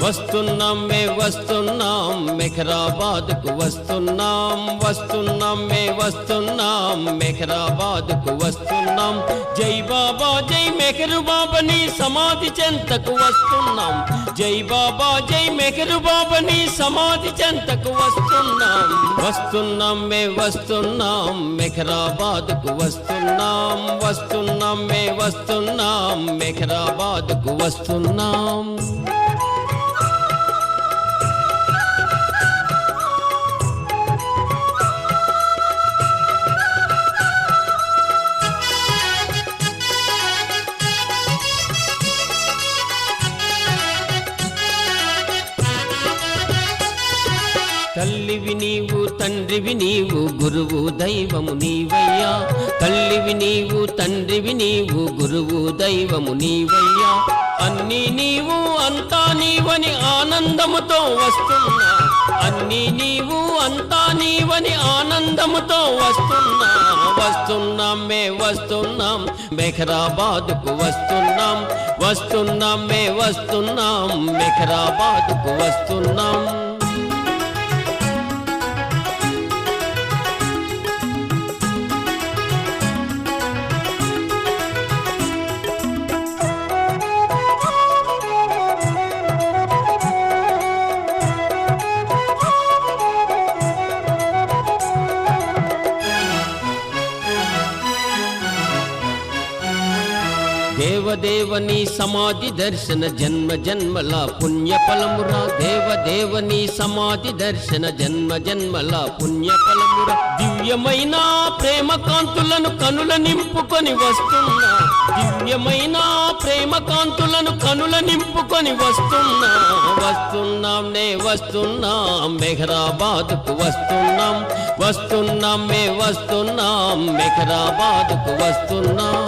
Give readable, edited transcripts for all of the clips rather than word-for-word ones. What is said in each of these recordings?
వస్తున్నాం మే వస్తున్నాం మెహరాబాద్కు వస్తున్నాం వస్తున్నాం మే వస్తున్నాం మెహరాబాద్కు వస్తున్నాం జై బాబా జై మెహరు బాబాని సమాధి చెంతకు వస్తున్నాం జై బాబా జై మెహరు బాబాని సమాధి చెంతకు వస్తున్నాం వస్తున్నాం మే వస్తున్నాం మెహరాబాద్కు వస్తున్నాం వస్తున్నాం మే వస్తున్నాం మెహరాబాద్కు వస్తున్నాం తల్లివి నీవు తండ్రివి నీవు గురువు దైవము నీవయ్యా తల్లివి నీవు తండ్రివి నీవు గురువు దైవము నీవయ్యా అన్నీ నీవు అంతా నీవని ఆనందముతో వస్తున్నా అన్నీ నీవు అంతా నీవని ఆనందముతో వస్తున్నా వస్తున్నాం మే వస్తున్నాం మెహరాబాద్కు వస్తున్నాం వస్తున్నాం మే వస్తున్నాం మెహరాబాద్కు వస్తున్నాం దేవదేవని సమాధి దర్శన జన్మ జన్మల పుణ్య ఫలమురా దేవదేవని సమాధి దర్శన జన్మ జన్మల పుణ్య ఫలమురా దివ్యమైన ప్రేమ కాంతులను కనుల నింపుకొని వస్తున్నా దివ్యమైన ప్రేమ కాంతులను కనుల నింపుకొని వస్తున్నా వస్తున్నాం నే వస్తున్నాం మెహరాబాద్కు వస్తున్నాం వస్తున్నాం మే వస్తున్నాం మెహరాబాద్కు వస్తున్నాం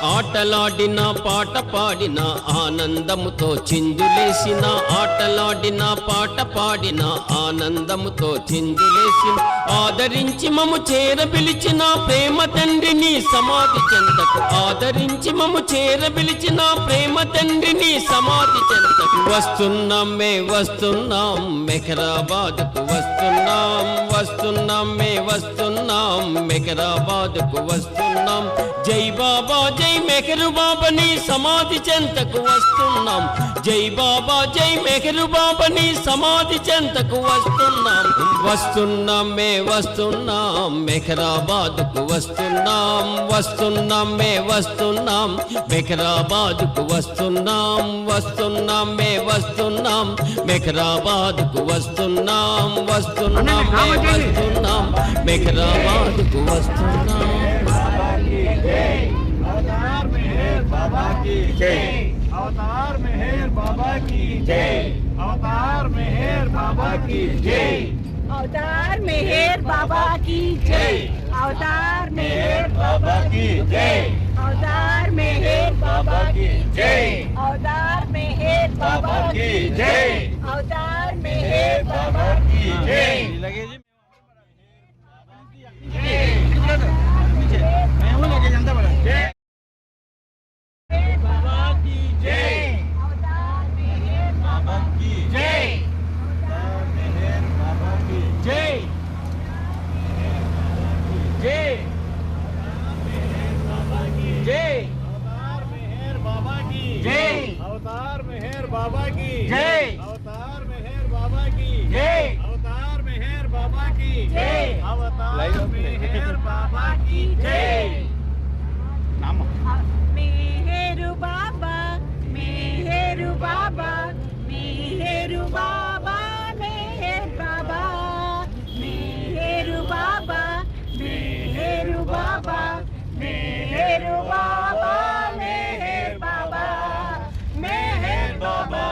ఆటలాడిన పాట పాడిన ఆనందముతో చిందులేసిన ఆటలాడిన పాట పాడిన ఆనందముతో చిందులేసిన ఆదరించి మము చేర పిలిచిన ప్రేమ తండ్రిని సమాధి చెంతకు ఆదరించి మము చేర పిలిచిన ప్రేమ తండ్రిని సమాధి చెంతకు వస్తున్నాం మే వస్తున్నాం మెహరాబాద్కు వస్తున్నాం వస్తున్నాం మే వస్తున్నాం మెహరాబాద్కు వస్తున్నాం జై బాబా జై మెహరు బాబాని సమాధి చెంతకు వస్తున్నాం జై బాబా జై మెహరు బాబాని సమాధి చెంతకు వస్తున్నాం వస్తున్నాం మే వస్తున్నాం మెహరాబాద్కు వస్తున్నాం వస్తున్నాం మే వస్తున్నాం మెహరాబాద్కు వస్తున్నాం వస్తున్నాం మే వస్తున్నాం మెహరాబాద్కు వస్తున్నాం వస్తున్నాం మే వస్తున్నాం మెహరాబాద్కు వస్తున్నాం अवतार मेहर बाबा की जय अवतार मेहर बाबा की जय अवतार मेहर बाबा की जय अवतार मेहर बाबा की जय अवतार मेहर बाबा की जय अवतार मेहर बाबा की जय अवतार मेहर बाबा की जय अवतार मेहर बाबा की जय लगे जी मैं हूं लगे जनता बड़ा जय बाबा की जय अवतार मेहर बाबा की जय मेहर बाबा की जय जय बाबा की जय अवतार मेहर बाबा की जय अवतार मेहर बाबा की जय अवतार मेहर बाबा की जय अवतार मेहर बाबा की जय अवतार मेहर बाबा की जय नाम मेहरु बाबा मेहरु बाबा मेहरु बाबा मेहर बाबा मेहरु बाबा मेहरु बाबा मेहरु बाबा मेहर बाबा मेहर बाबा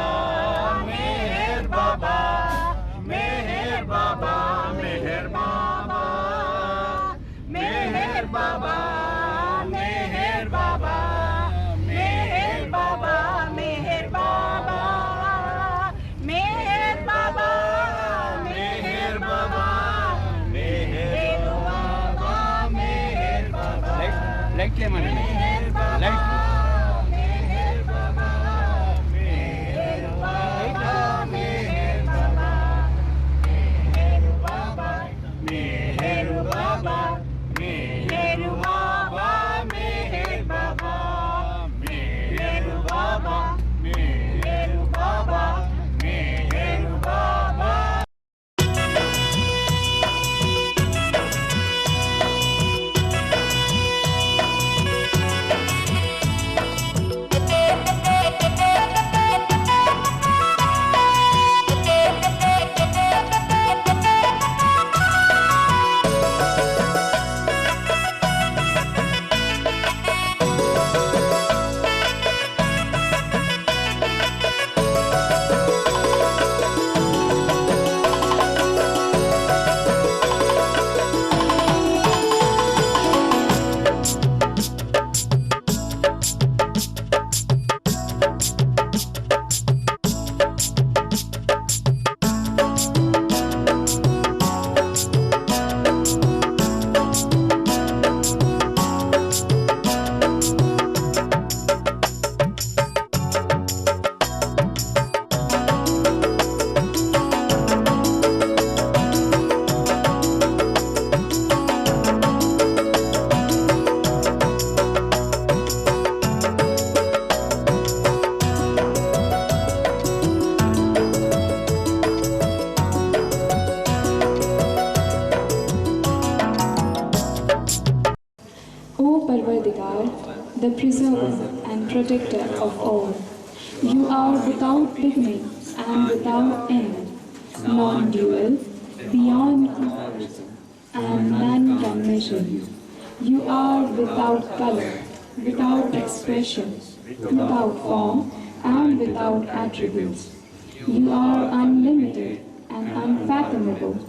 मेहर बाबा मेहर बाबा मेहर बाबा मेहर बाबा मेहर बाबा preserver and protector of all. You are without beginning and without end, non-dual, beyond comparison, and none can measure you. You are without color, without expression, without form, and without attributes. You are unlimited and unfathomable,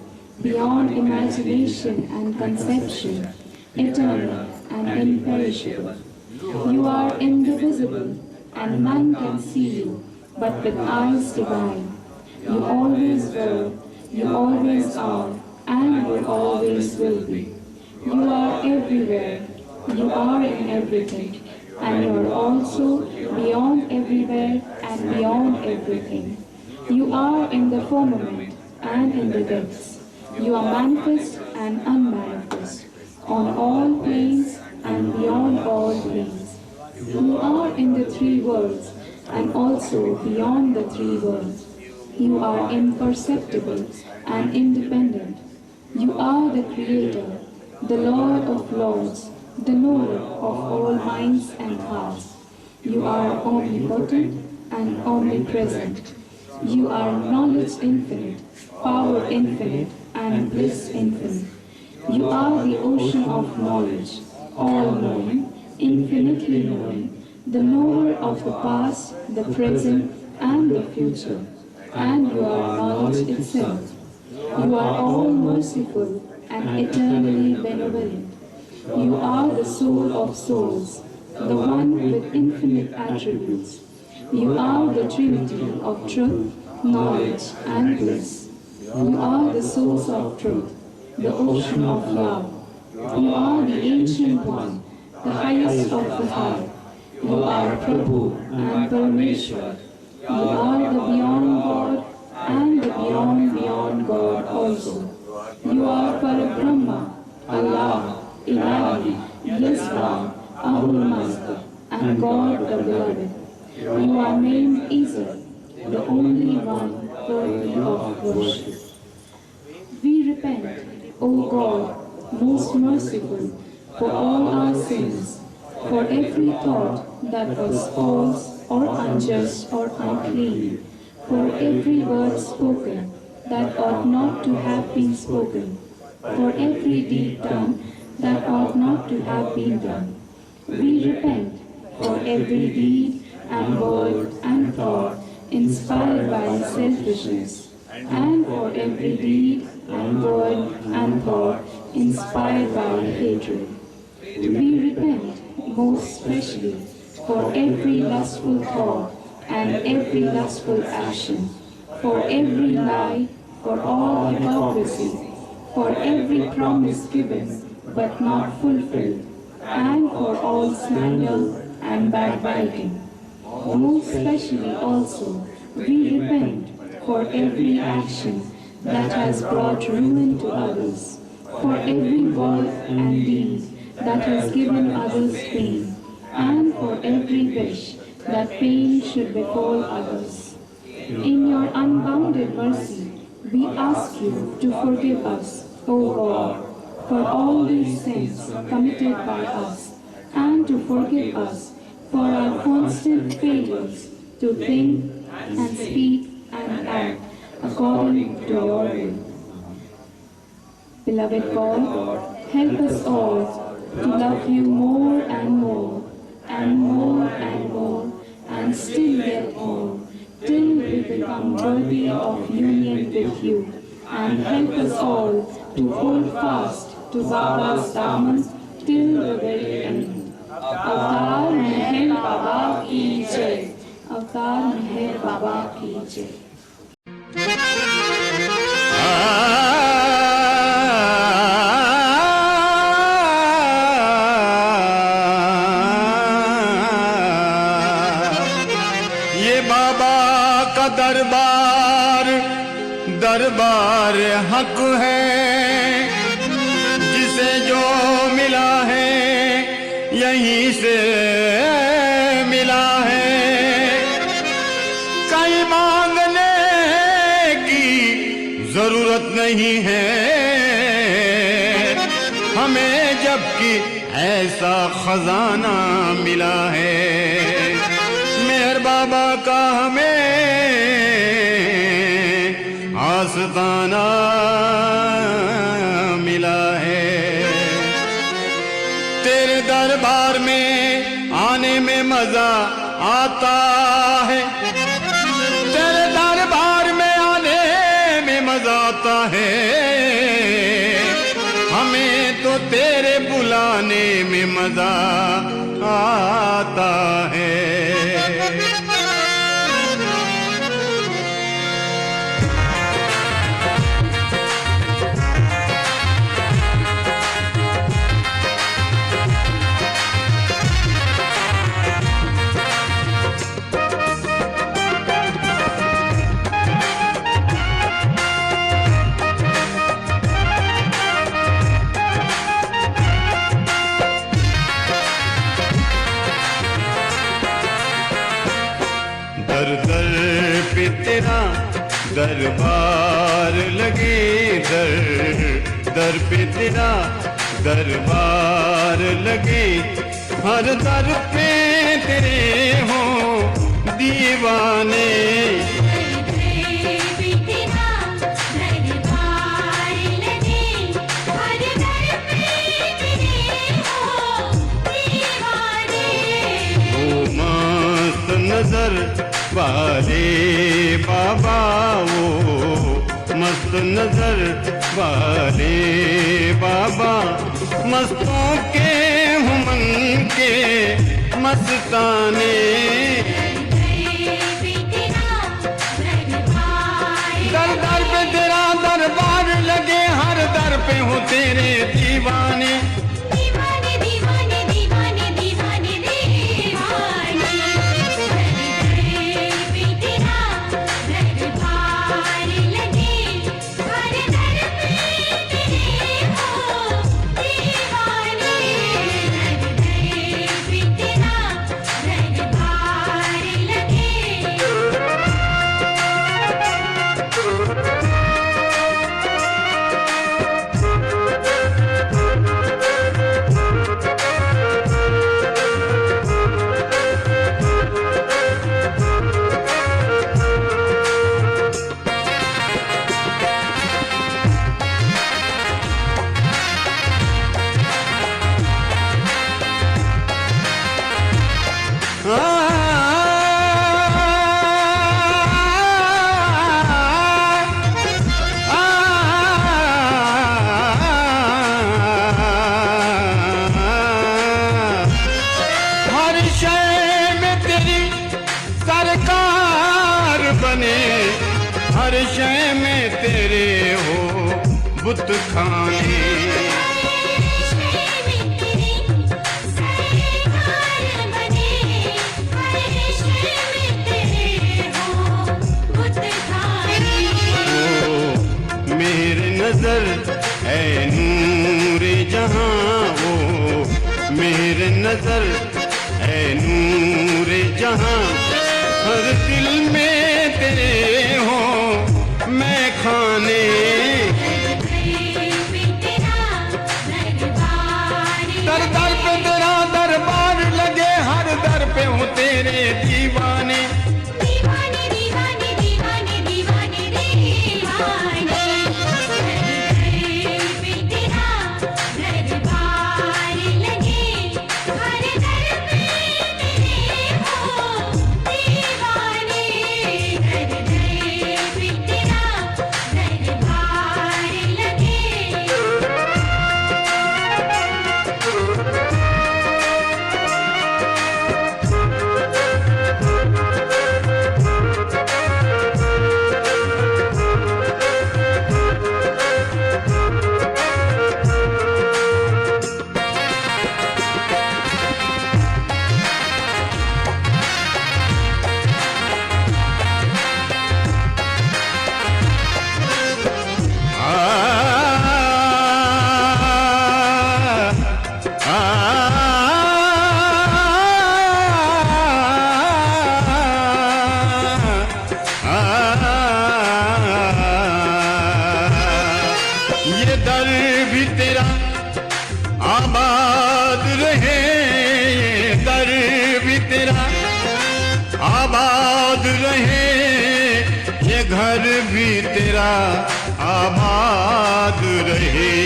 beyond imagination and conception, eternal and imperishable. You are indivisible, and none can see you, but with eyes divine. You always were, you always are, and you always will be. You are everywhere, you are in everything, and you are also beyond everywhere and beyond everything. You are in the firmament and in the depths. You are manifest and unmanifest, on all planes and beyond all planes. You are in the three worlds and also beyond the three worlds. You are imperceptible and independent. You are the Creator, the Lord of Lords, the knower of all minds and hearts. You are omnipotent and omnipresent. You are knowledge infinite, power infinite, and bliss infinite. You are the ocean of knowledge, all-knowing, infinitely knowing, the knower of the past, the present, and the future. And you are knowledge itself. You are all merciful and eternally benevolent. You are the soul of souls, the one with infinite attributes. You are the Trinity of truth, knowledge, and bliss. You are the source of truth, the ocean of love. You are the Ancient One, the highest of the high. You are Prabhu and Parameshwar. You are the beyond God and the beyond God also. You are Parabrahma, Allah, Ilahi, Yeswan, Ahul Master, and God the Beloved. You are named Isa, the only one worthy of worship. We repent, O God, most merciful, for all our sins, for every thought that was false or unjust or unclean, for every word spoken that ought not to have been spoken, for every deed done that ought not to have been done. We repent for every deed and word and thought inspired by selfishness, and for every deed and word and thought inspired by hatred. We repent most especially for every lustful thought and every lustful action, for every lie, for all hypocrisy, for every promise given but not fulfilled, and for all slander and backbiting. Most especially also, we repent for every action that has brought ruin to others, for every word and deed that has given others pain, and for every wish that pain should befall others. In your unbounded mercy, we ask you to forgive us, O God, for all these sins committed by us, and to forgive us for our constant failures to think and speak and act according to your will. Beloved God, help us all to love you more and more, and more and more, and still yet more, till we become worthy of union with you, and help us all to hold fast to Baba's daman till the very end. अवतार मेहर बाबा की जय, अवतार मेहर बाबा की जय। ये बाबा का दरबार दरबार हक है, जिसे जो मिला है यहीं से मिला है। कहीं मांगने की जरूरत नहीं है हमें, जबकि ऐसा खजाना मिला है। मेहर बाबा का हमें आस्ताना मिला है। तेरे दरबार में आने में मजा आता है, तेरे दरबार में आने में मजा आता है। हमें तो तेरे बुलाने में मजा आता है। दर दर पे तेरा दरबार लगे, दर दर पे तेरा दरबार लगे। हर दर पे तेरे हो दीवाने, नजर वाले बाबा वो मस्त नजर वाले बाबा। मस्तों के हुमन के मस्ताने, दर दर पे तेरा दरबार लगे। हर दर पे हो तेरे दीवाने, हर शय में तेरे हो बुत खाने। मेरे नजर है नूरे जहां, वो मेरे नजर है नूरे जहां। हर दिल में तेरे हो मैं खाने, दर दर पे तेरा दरबार लगे। हर दर पे हो तेरे दीवाने, तेरा आबाद रहे, ये घर भी तेरा आबाद रहे।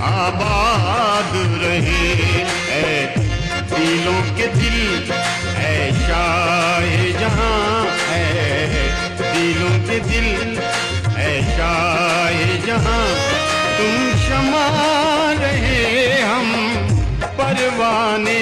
आबाद रहे ऐ दिलों के दिल ऐ शाहे जहां, ऐ दिलों के दिल ऐ शाहे जहां। तुम शमा रहे हम परवाने,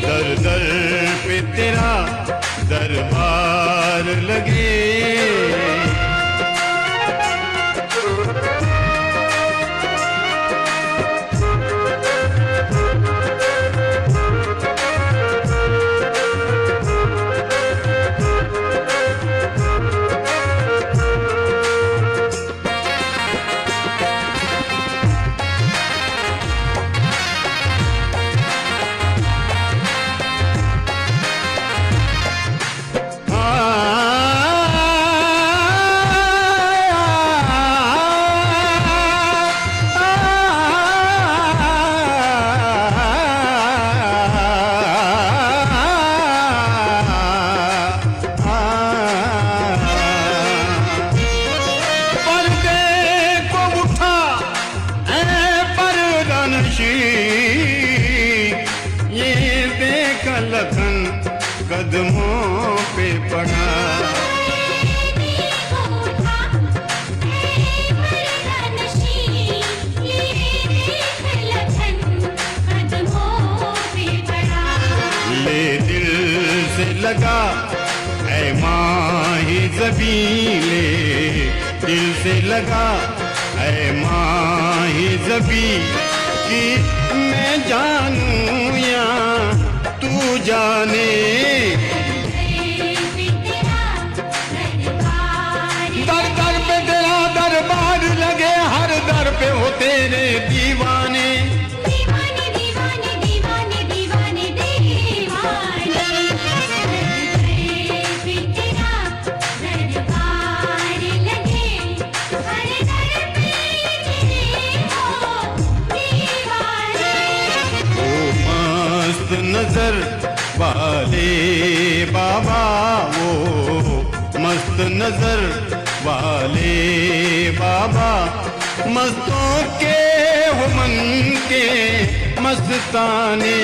दर दर पे तेरा दरबार लगे। कदमों पे पड़ा ले दिल से लगा ऐ माही ज़बीले, दिल से लगा ऐ माही ज़बी कि मैं जानूं या तू जाने। दर दर पे तेरा दरबार लगे, हर दर पे हो तेरे दीवाने। दीवाने दीवाने दीवाने दीवाने दीवाने, तेरा दरबार लगे, हर दर पे तेरे हो दीवाने। ओ मस्त नजर वाले बाबा, वो मस्त नजर वाले बाबा, मस्तों के हो मन के मस्ताने।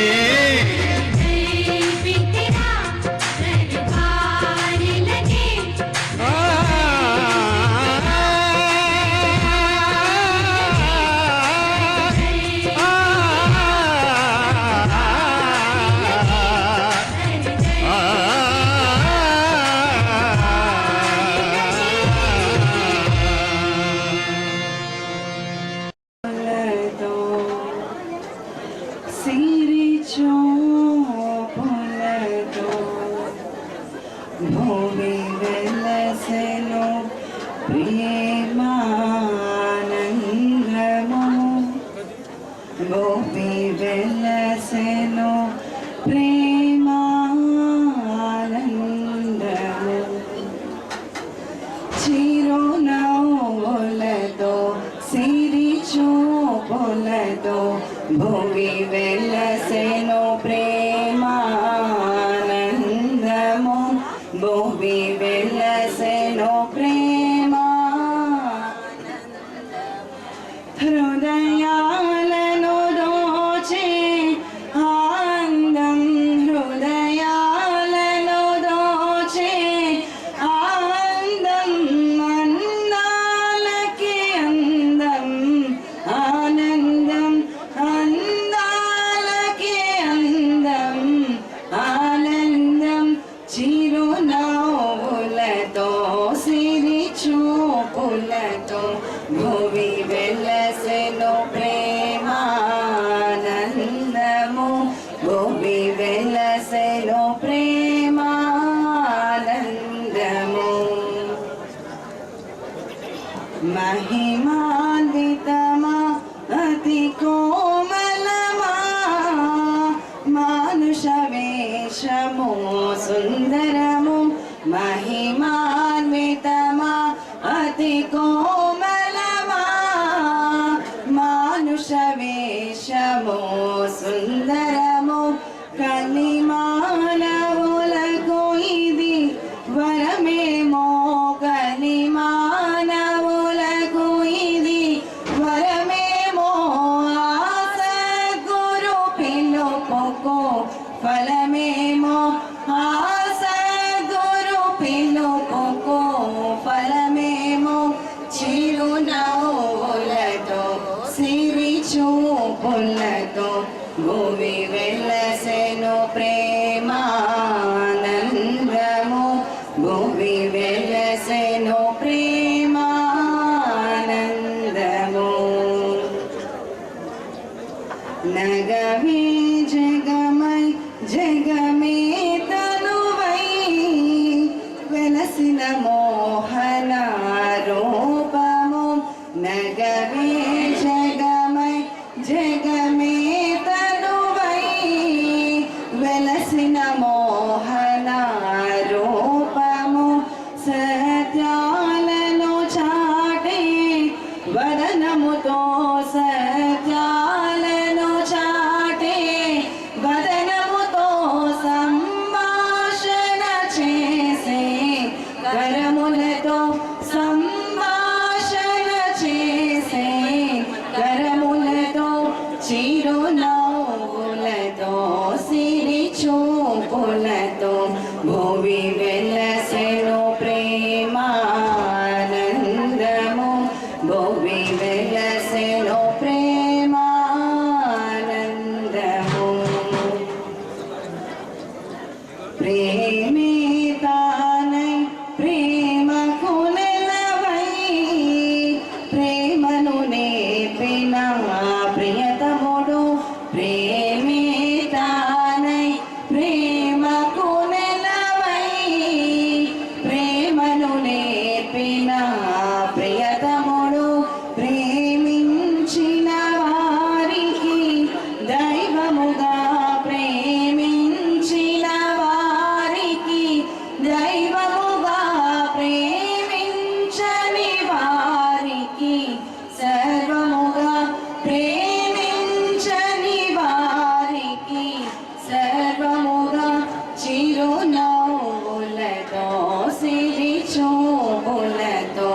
నవులతో భువి వెలసెను ప్రేమానందము భువి వెలసెను ప్రేమానందము మహిమాన్వితమా అతి కోమలమా మానుష వేషము సుందరము మహిమాన్వితమా అతి కోమలమా మానుష వేషము సుందరము కలి మానవులకు ఇది వరమేమో కలి మానవులకు ఇది వరమేమో ఆసద్గురు పిలుపుకో ఫలమేమో ఆసద్గురు పిలుపుకో ఫలమేమో చిరునవ్వులతో సిరి చూపులతో భువి వెలసెను ప్రేమానందము భువి వెలసెను ప్రేమానందము నగమే జగమై జగమే తనువై వెలసిన మోహన రూపము నగమే జగమై జగమే తనువై వెలసిన మోహన రూపము సత్యాలను చాటే వదనముతో సత్యాలను చాటే వదనముతో సంభాషణ చేసే కరములతో సంభాషణ చేసే కరములతో చిరునవ్వులతో సిరి చూపులతో భువి వెలసెను ప్రేమానందము భువి వెలసెను ప్రేమానందము ప్రేమే తానై ప్రేమకు నెలవై ప్రేమను నేర్పిన ప్రియతముడు ప్రేమే తానై ప్రేమకు నెలవై ప్రేమను నేర్పిన ప్రియతముడు ప్రేమించిన వారికి దైవముగా ప్రేమించిన వారికి దైవముగా ప్రేమించని వారికి సర్వముగా ప్రేమించని వారికి సర్వముగా చిరునవ్వులతో సిరి చూపులతో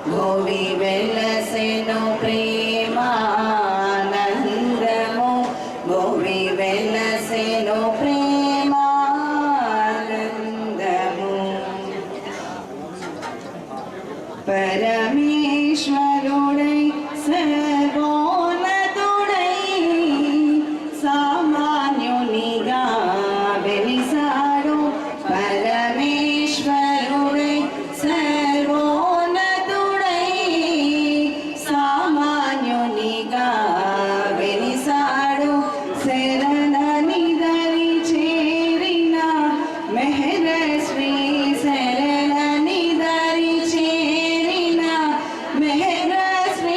భువి వెలసెను ప్రేమానందము భువి వెలసెను ప్రేమానందము పరమేశ్వరుడై సర్వోన్నతుడై సామాన్యునిగా వెలిసాడు పరమేశ్వరుడై సర్వోన్నతుడై సామాన్యునిగా వెలిసాడు శరణని దరి చేరిన మెహర శ్రీ శరణని దరి చేరిన మెహర శ్రీ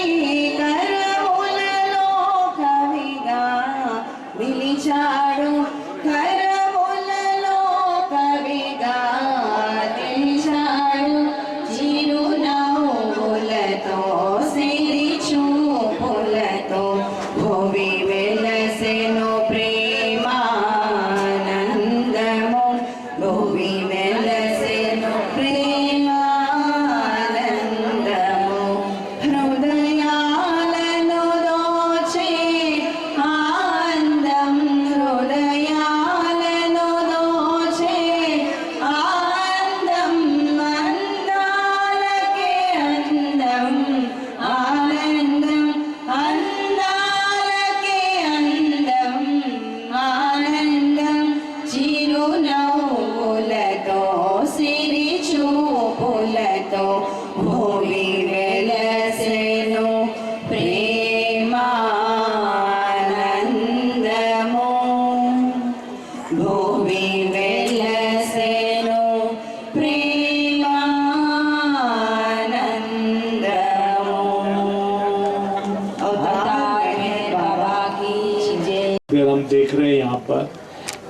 देख रहे हैं यहाँ पर।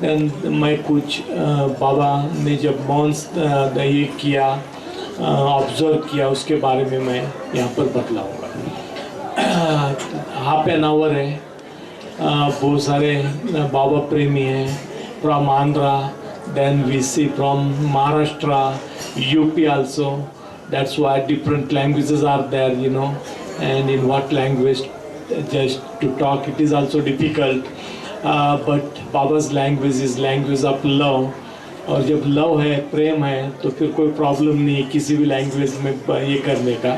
Then मैं कुछ बाबा ने जब मौन्स ये किया, ऑब्जर्व किया, उसके बारे में मैं यहाँ पर बतलाऊँगा। हाफ एन आवर है, बहुत सारे बाबा प्रेमी हैं from Andhra, then we see from Maharashtra, UP also. That's why different languages are there, you know, and in what language just to talk it is also difficult. But Baba's language is language of love. और जब love है, प्रेम है, तो फिर कोई problem नहीं है किसी भी लैंग्वेज में ये करने का।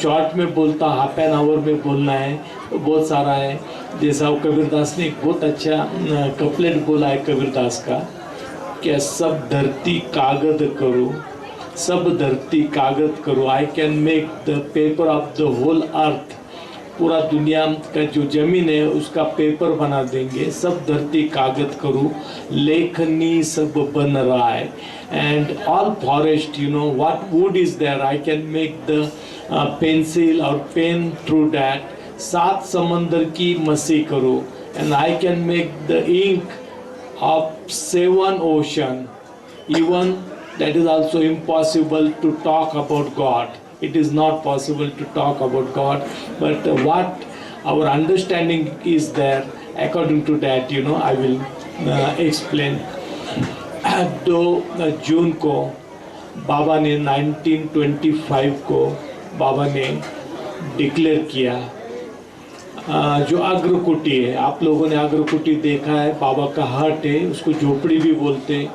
शॉर्ट में बोलता, हाफ एन आवर में बोलना है तो बहुत सारा है। जैसा वो कबीरदास ने एक बहुत अच्छा कपलेट बोला है कबीरदास का, कि सब धरती कागज करो, सब धरती कागज करो, I can make the paper of the whole earth. पूरा दुनिया का जो जमीन है उसका पेपर बना देंगे, सब धरती कागज करो, लेखनी सब बन रहा है। And all forest, you know what wood is there, I can make the pencil और पेन थ्रू दैट। 7 समंदर की मसी करो, and I can make the ink of 7 ocean. Even that is also impossible to talk about God. It is not possible to talk about God, but what our understanding is there, according to that, you know, I will explain. 2 जून को बाबा ने 1925 को बाबा ने declare किया, जो अग्रकुटी है, आप लोगों ने अग्रकुटी देखा है, बाबा का हट है, उसको झोपड़ी भी बोलते,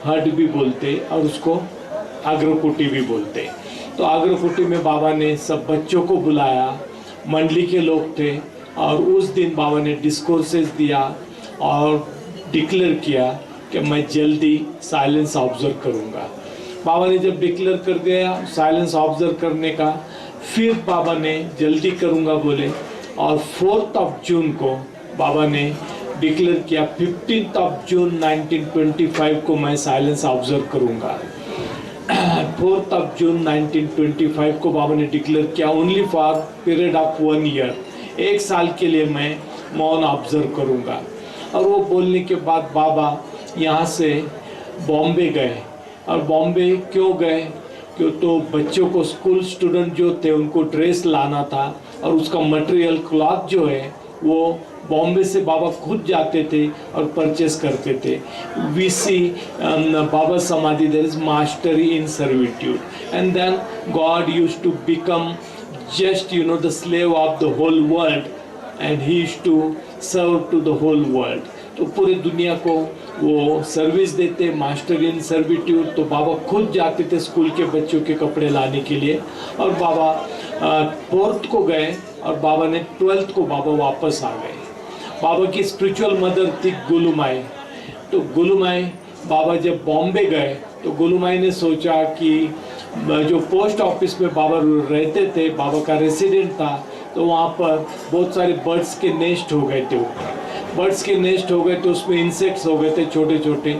हट भी बोलते और उसको अग्रकुटी भी बोलते। तो अग्रकुटी में बाबा ने सब बच्चों को बुलाया, मंडली के लोग थे, और उस दिन बाबा ने डिस्कोर्सेस दिया और डिक्लेयर किया कि मैं जल्दी साइलेंस ऑब्जर्व करूंगा। बाबा ने जब डिक्लेयर कर दिया साइलेंस ऑब्जर्व करने का, फिर बाबा ने जल्दी करूंगा बोले, और 4 जून को बाबा ने डिक्लेयर किया 15 जून 1925 को मैं साइलेंस ऑब्जर्व करूंगा। 4 जून 1925 को बाबा ने डिक्लेयर किया only for period of 1 year, 1 साल के लिए मैं मौन ऑब्जर्व करूंगा। और वो बोलने के बाद बाबा यहाँ से बॉम्बे गए। और बॉम्बे क्यों गए? क्यों तो बच्चों को, स्कूल स्टूडेंट जो थे उनको ड्रेस लाना था, और उसका मटेरियल क्लॉथ जो है वो बॉम्बे से बाबा खुद जाते थे और परचेस करते थे। वी सी बाबा समाधि, there is mastery in servitude, and then God used to become just you know the slave of the whole world, and he used to serve to the whole world. तो पूरे दुनिया को वो service देते, master in servitude. तो बाबा खुद जाते थे स्कूल के बच्चों के कपड़े लाने के लिए, और बाबा 4th को गए, और बाबा ने 12th को बाबा वापस आ गए। बाबा की स्पिरिचुअल मदर थी गुलुमाई। तो गुलुमाई, बाबा जब बॉम्बे गए तो गुलुमाई ने सोचा कि जो पोस्ट ऑफिस में बाबा रहते थे, बाबा का रेसिडेंट था, तो वहाँ पर बहुत सारे बर्ड्स के नेस्ट हो गए थे ऊपर। बर्ड्स के नेस्ट हो गए तो उसमें इंसेक्ट्स हो गए थे छोटे छोटे।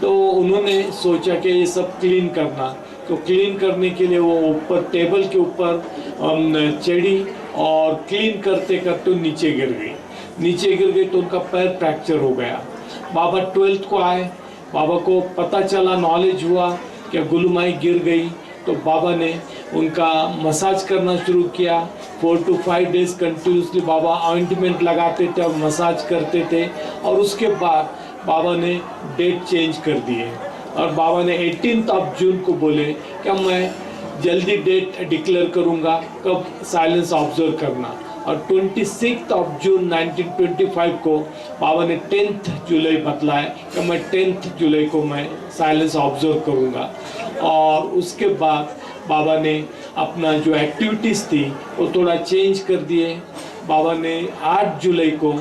तो उन्होंने सोचा कि ये सब क्लीन करना। तो क्लीन करने के लिए वो ऊपर टेबल के ऊपर चढ़ी, और क्लीन करते करते नीचे गिर गई। नीचे गिर गई तो उनका पैर फ्रैक्चर हो गया। बाबा 12th को आए, बाबा को पता चला, नॉलेज हुआ कि गुलुमाई गिर गई। तो बाबा ने उनका मसाज करना शुरू किया। 4 to 5 days continuously Baba ointment लगाते थे और मसाज करते थे। और उसके बाद बाबा ने डेट चेंज कर दिए, और बाबा ने 18 जून को बोले कि मैं जल्दी डेट डिक्लेयर करूंगा, कब साइलेंस ऑब्जर्व करना। और 26 जून 1925 को बाबा ने 10 जुलाई बतलाया कि मैं 10 जुलाई को मैं साइलेंस ऑब्जर्व करूंगा। और उसके बाद बाबा ने अपना जो एक्टिविटीज़ थी वो थोड़ा चेंज कर दिए। बाबा ने 8 जुलाई को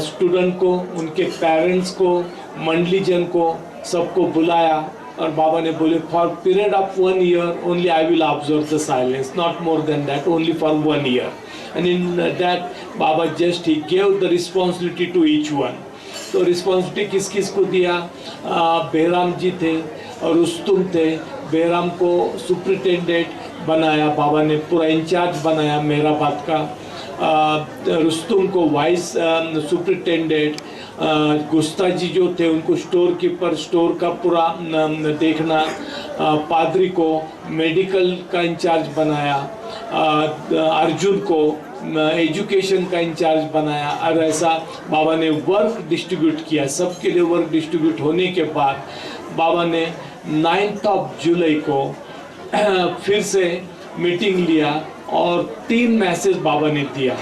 स्टूडेंट को, उनके पेरेंट्स को, मंडली जन को, सबको बुलाया, और बाबा ने बोले for period of 1 year only I will observe the silence, not more than that, only for 1 year. And in that बाबा just he gave the responsibility to each one. तो रिस्पॉन्सिबिलिटी किस किस को दिया? बेहराम जी थे और रुस्तुम थे। बेहराम को सुप्रिटेंडेंट बनाया बाबा ने, पूरा इंचार्ज बनाया मेहराबाद का, रुस्तुम को वाइस सुपरिटेंडेंट, गुस्ताजी जो थे उनको स्टोर कीपर, स्टोर का पूरा देखना, पादरी को मेडिकल का इंचार्ज बनाया, अर्जुन को एजुकेशन का इंचार्ज बनाया। और ऐसा बाबा ने वर्क डिस्ट्रीब्यूट किया, सबके लिए वर्क डिस्ट्रीब्यूट होने के बाद बाबा ने 9 जुलाई को फिर से मीटिंग लिया और 3 मैसेज बाबा ने दिया।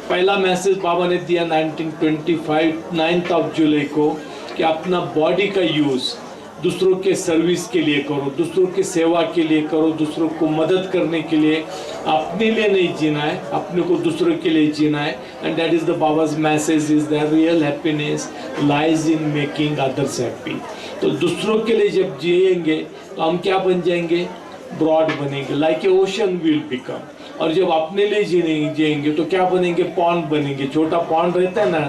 पहला मैसेज बाबा ने दिया 1925 9 जुलाई को कि अपना बॉडी का यूज़ दूसरों के सर्विस के लिए करो, दूसरों के सेवा के लिए करो, दूसरों को मदद करने के लिए, अपने लिए नहीं जीना है, अपने को दूसरों के लिए जीना है। And that is the Baba's message is the real happiness lies in making others happy. तो दूसरों के लिए जब जिएंगे तो हम क्या बन जाएंगे? ब्रॉड बनेंगे, like a ocean will become. और जब अपने लिए जिएंगे तो क्या बनेंगे? पॉन्ड बनेंगे। छोटा पॉन्ड रहता है ना,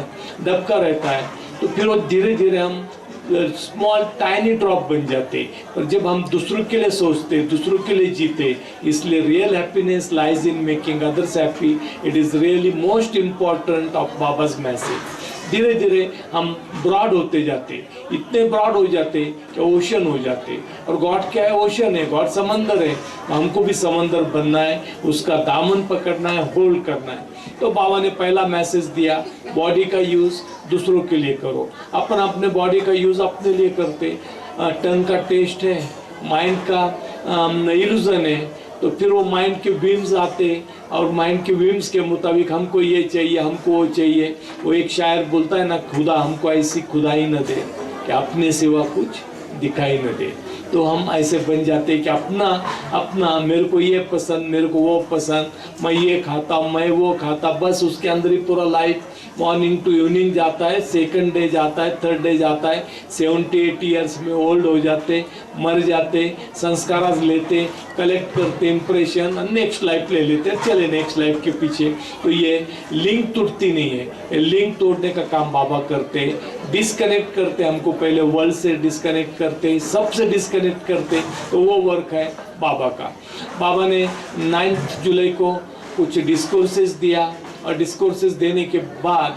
दबका रहता है, तो फिर वो धीरे धीरे हम स्मॉल टाइनी ड्रॉप बन जाते। पर जब हम दूसरों के लिए सोचते, दूसरों के लिए जीते, इसलिए real happiness lies in making others happy. It is really most important of Baba's message. धीरे धीरे हम ब्रॉड होते जाते, इतने ब्रॉड हो जाते कि ओशन हो जाते। और गॉड क्या है? ओशन है, गॉड समंदर है। हमको भी समंदर बनना है, उसका दामन पकड़ना है, होल्ड करना है। तो बाबा ने पहला मैसेज दिया, बॉडी का यूज़ दूसरों के लिए करो। अपन अपने बॉडी का यूज़ अपने लिए करते, टंग का टेस्ट है, माइंड का इल्यूजन है, तो फिर वो माइंड के विम्स आते और माइंड के विम्स के मुताबिक हमको ये चाहिए, हमको वो चाहिए। वो एक शायर बोलता है ना, खुदा हमको ऐसी खुदाई न दे कि अपने सिवा कुछ दिखाई न दे। तो हम ऐसे बन जाते कि अपना मेरे को ये पसंद, मेरे को वो पसंद, मैं ये खाता, मैं वो खाता, बस उसके अंदर ही पूरा लाइफ मॉर्निंग टू इवनिंग जाता है, सेकंड डे जाता है, थर्ड डे जाता है, 78 ईयर्स में ओल्ड हो जाते, मर जाते, संस्कार लेते, कलेक्ट करते इंप्रेशन, नेक्स्ट लाइफ ले लेते, चले नेक्स्ट लाइफ के पीछे। तो ये लिंक टूटती नहीं है, ये लिंक तोड़ने का काम बाबा करते, डिस्कनेक्ट करते, हमको पहले वर्ल्ड से डिस्कनेक्ट करते, सबसे डिस्कनेक्ट करते। तो वो वर्क है बाबा का। बाबा ने 9 जुलाई को कुछ डिस्कोर्सेस दिया और डिस्कोर्सेस देने के बाद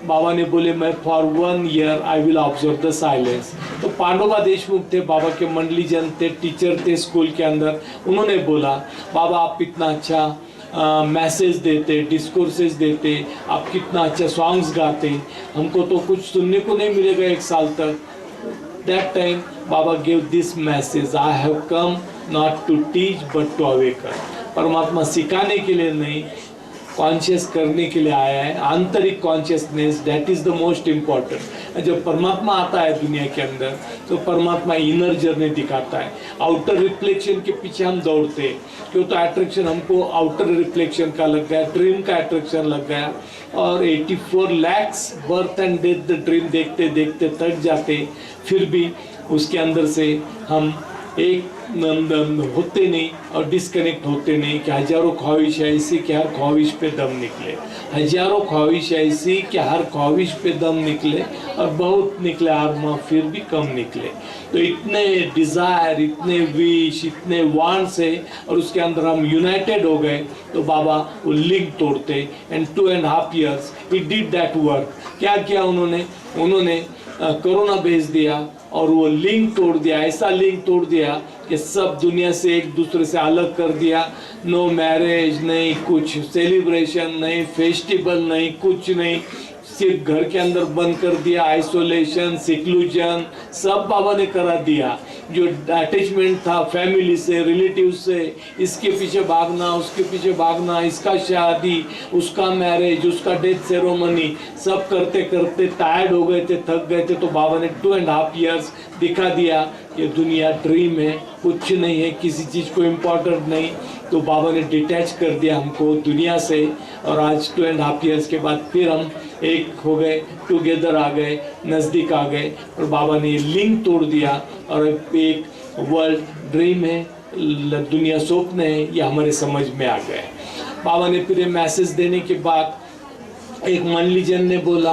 बाबा ने बोले मैं for 1 year I will observe the silence. तो पांडुबा देशमुख थे, बाबा के मंडली जन थे, टीचर थे स्कूल के अंदर। उन्होंने बोला बाबा आप इतना अच्छा मैसेज देते, डिस्कोर्सेस देते, आप कितना अच्छा सॉन्ग्स गाते, हमको तो कुछ सुनने को नहीं मिलेगा 1 साल तक। दैट टाइम बाबा give this message, I have come not to teach but to awaken. परमात्मा सिखाने के लिए नहीं, कॉन्शियस करने के लिए आया है। आंतरिक consciousness, that is the most important. जब परमात्मा आता है दुनिया के अंदर तो परमात्मा इनर जर्नी दिखाता है। आउटर रिफ्लेक्शन के पीछे हम दौड़ते हैं, क्यों? तो अट्रैक्शन हमको आउटर रिफ्लेक्शन का लग गया, ड्रीम का अट्रैक्शन लग गया। और 84 lakhs birth and death the dream देखते देखते थक जाते, फिर भी उसके अंदर से हम एक होते नहीं और डिस्कनेक्ट होते नहीं कि हजारों ख्वाहिश ऐसी कि हर ख्वाहिश पे दम निकले, हजारों ख्वाहिश ऐसी कि हर ख्वाहिश पे दम निकले, और बहुत निकले आत्मा फिर भी कम निकले। तो इतने डिज़ायर, इतने विश, इतने वांट्स है, और उसके अंदर हम यूनाइटेड हो गए तो बाबा वो लिंक तोड़ते। And 2.5 years he did that work. क्या किया उन्होंने कोरोना भेज दिया और वो लिंक तोड़ दिया, ऐसा लिंक तोड़ दिया कि सब दुनिया से एक दूसरे से अलग कर दिया। नो मैरिज नहीं, कुछ सेलिब्रेशन नहीं, फेस्टिवल नहीं, कुछ नहीं, सिर्फ घर के अंदर बंद कर दिया। आइसोलेशन, सिक्लूजन सब बाबा ने करा दिया। जो अटैचमेंट था फैमिली से, रिलेटिव से, इसके पीछे भागना, उसके पीछे भागना, इसका शादी, उसका मैरिज, उसका डेथ सेरेमनी, सब करते करते टायर्ड हो गए थे, थक गए थे। तो बाबा ने 2.5 years दिखा दिया कि दुनिया ड्रीम है, कुछ नहीं है, किसी चीज़ को इम्पोर्टेंट नहीं। तो बाबा ने डिटैच कर दिया हमको दुनिया से, और आज 2.5 years के बाद फिर हम एक हो गए, टुगेदर आ गए, नज़दीक आ गए, और बाबा ने ये लिंक तोड़ दिया। और एक वर्ल्ड ड्रीम है, दुनिया स्वप्न है, ये हमारे समझ में आ गए। बाबा ने फिर मैसेज देने के बाद एक मंडली जन ने बोला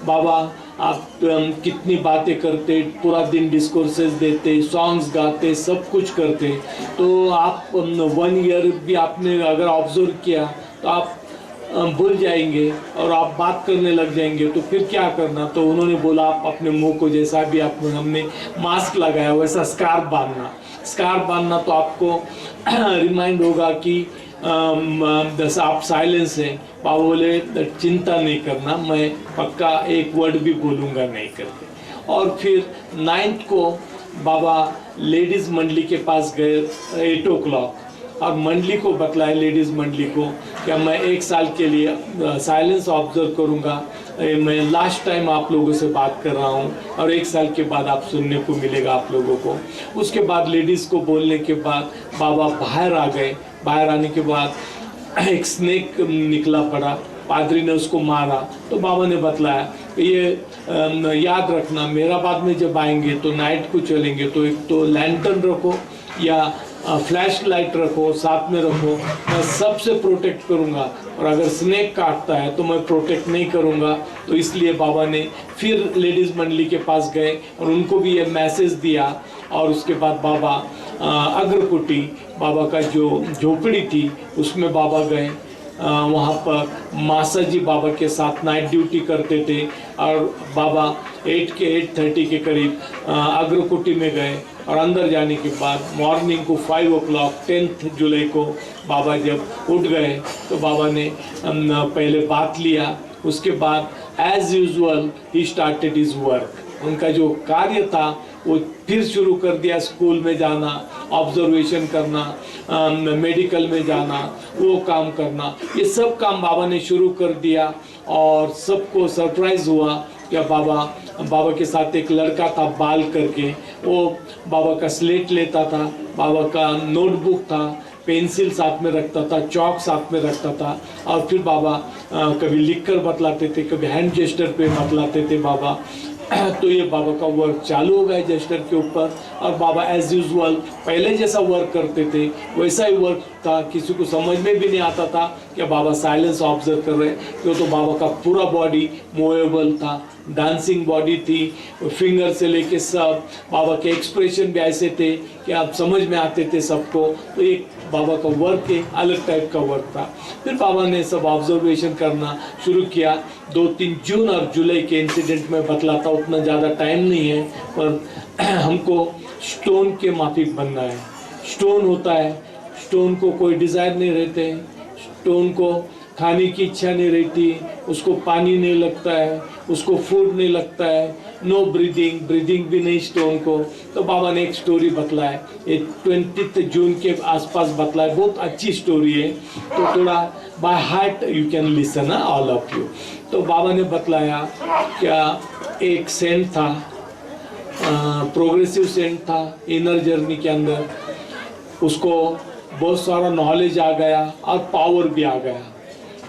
बाबा आप कितनी बातें करते, पूरा दिन डिस्कोर्सेस देते, सॉन्ग्स गाते, सब कुछ करते, तो आप 1 year भी आपने अगर ऑब्जर्व किया तो आप भूल जाएंगे और आप बात करने लग जाएंगे तो फिर क्या करना। तो उन्होंने बोला आप अपने मुंह को जैसा भी आप हमने मास्क लगाया वैसा स्कार्फ बांधना। स्कार्फ बांधना तो आपको रिमाइंड होगा कि आप साइलेंस हैं। बाबा बोले चिंता नहीं करना, मैं पक्का एक वर्ड भी बोलूँगा नहीं करके। और फिर 9th को बाबा लेडीज़ मंडली के पास गए 8 o'clock और मंडली को बतलाया, लेडीज़ मंडली को, क्या मैं 1 साल के लिए साइलेंस ऑब्जर्व करूँगा। मैं लास्ट टाइम आप लोगों से बात कर रहा हूँ और 1 साल के बाद आप सुनने को मिलेगा आप लोगों को। उसके बाद लेडीज़ को बोलने के बाद बाबा बाहर आ गए। बाहर आने के बाद एक स्नेक निकला पड़ा, पादरी ने उसको मारा। तो बाबा ने बतलाया ये याद रखना, मेरा बाद में जब आएंगे तो नाइट को चलेंगे तो एक तो लैंटर्न रखो या फ्लैश लाइट रखो, साथ में रखो, मैं सबसे प्रोटेक्ट करूंगा। और अगर स्नेक काटता है तो मैं प्रोटेक्ट नहीं करूंगा। तो इसलिए बाबा ने फिर लेडीज़ मंडली के पास गए और उनको भी ये मैसेज दिया। और उसके बाद बाबा अग्रकुटी, बाबा का जो झोपड़ी थी उसमें बाबा गए। वहाँ पर मासा जी बाबा के साथ नाइट ड्यूटी करते थे और बाबा 8:30 के करीब अग्रकुटी में गए। और अंदर जाने के बाद मॉर्निंग को 5 o'clock 10th जुलाई को बाबा जब उठ गए तो बाबा ने पहले बात लिया। उसके बाद as usual he started his work. उनका जो कार्य था वो फिर शुरू कर दिया, स्कूल में जाना, ऑब्जर्वेशन करना, मेडिकल में जाना, वो काम करना, ये सब काम बाबा ने शुरू कर दिया। और सबको सरप्राइज हुआ कि बाबा के साथ एक लड़का था बाल करके, वो बाबा का स्लेट लेता था, बाबा का नोटबुक था, पेंसिल साथ में रखता था, चौक साथ में रखता था। और फिर बाबा कभी लिखकर बतलाते थे, कभी हैंड जेस्टर पे बतलाते थे बाबा। तो ये बाबा का वर्क चालू हो गया जेस्टर के ऊपर। और बाबा एज यूजुअल पहले जैसा वर्क करते थे वैसा ही वर्क था। किसी को समझ में भी नहीं आता था कि बाबा साइलेंस ऑब्जर्व कर रहे हैं, क्यों तो बाबा का पूरा बॉडी मूवेबल था, डांसिंग बॉडी थी, फिंगर से लेके सब। बाबा के एक्सप्रेशन भी ऐसे थे कि आप समझ में आते थे सबको। तो एक बाबा का वर्क एक अलग टाइप का वर्क था। फिर बाबा ने सब ऑब्जर्वेशन करना शुरू किया। 2-3 जून और जुलाई के इंसिडेंट में बतलाता, उतना ज़्यादा टाइम नहीं है, पर हमको स्टोन के माफिक बनना है। स्टोन होता है, स्टोन को कोई डिज़ायर नहीं रहते, स्टोन को खाने की इच्छा नहीं रहती, उसको पानी नहीं लगता है, उसको फूड नहीं लगता है, नो ब्रीदिंग भी नहीं स्टोन को। तो बाबा ने एक स्टोरी बतलाया, ये 20 जून के आसपास बतलाया, बहुत अच्छी स्टोरी है। तो थोड़ा by heart you can listen all of you. तो बाबा ने बतलाया क्या एक सेंट था, प्रोग्रेसिव सेंट था, इनर जर्नी के अंदर उसको बहुत सारा नॉलेज आ गया और पावर भी आ गया।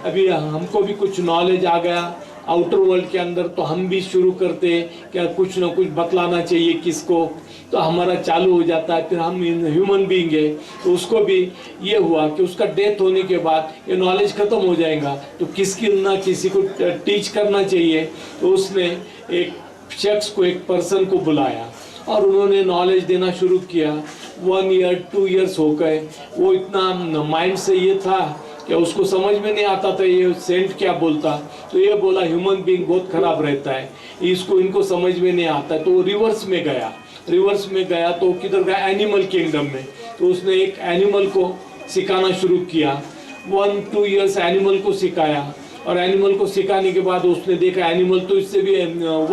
अभी हमको भी कुछ नॉलेज आ गया आउटर वर्ल्ड के अंदर, तो हम भी शुरू करते क्या कुछ ना कुछ बतलाना चाहिए किसको, तो हमारा चालू हो जाता है। फिर हम ह्यूमन बीइंग है, तो उसको भी ये हुआ कि उसका डेथ होने के बाद ये नॉलेज ख़त्म हो जाएगा, तो किसकी ना किसी को टीच करना चाहिए। तो उसने एक शख्स को, एक पर्सन को बुलाया और उन्होंने नॉलेज देना शुरू किया। 1 year 2 years हो गए। वो इतना माइंड से ये था कि उसको समझ में नहीं आता था ये सेंट क्या बोलता। तो ये बोला ह्यूमन बीइंग बहुत खराब रहता है, इनको समझ में नहीं आता। तो वो रिवर्स में गया तो किधर गया, एनिमल किंगडम में। तो उसने एक एनिमल को सिखाना शुरू किया। 1-2 years एनिमल को सिखाया, और एनिमल को सिखाने के बाद उसने देखा एनिमल तो इससे भी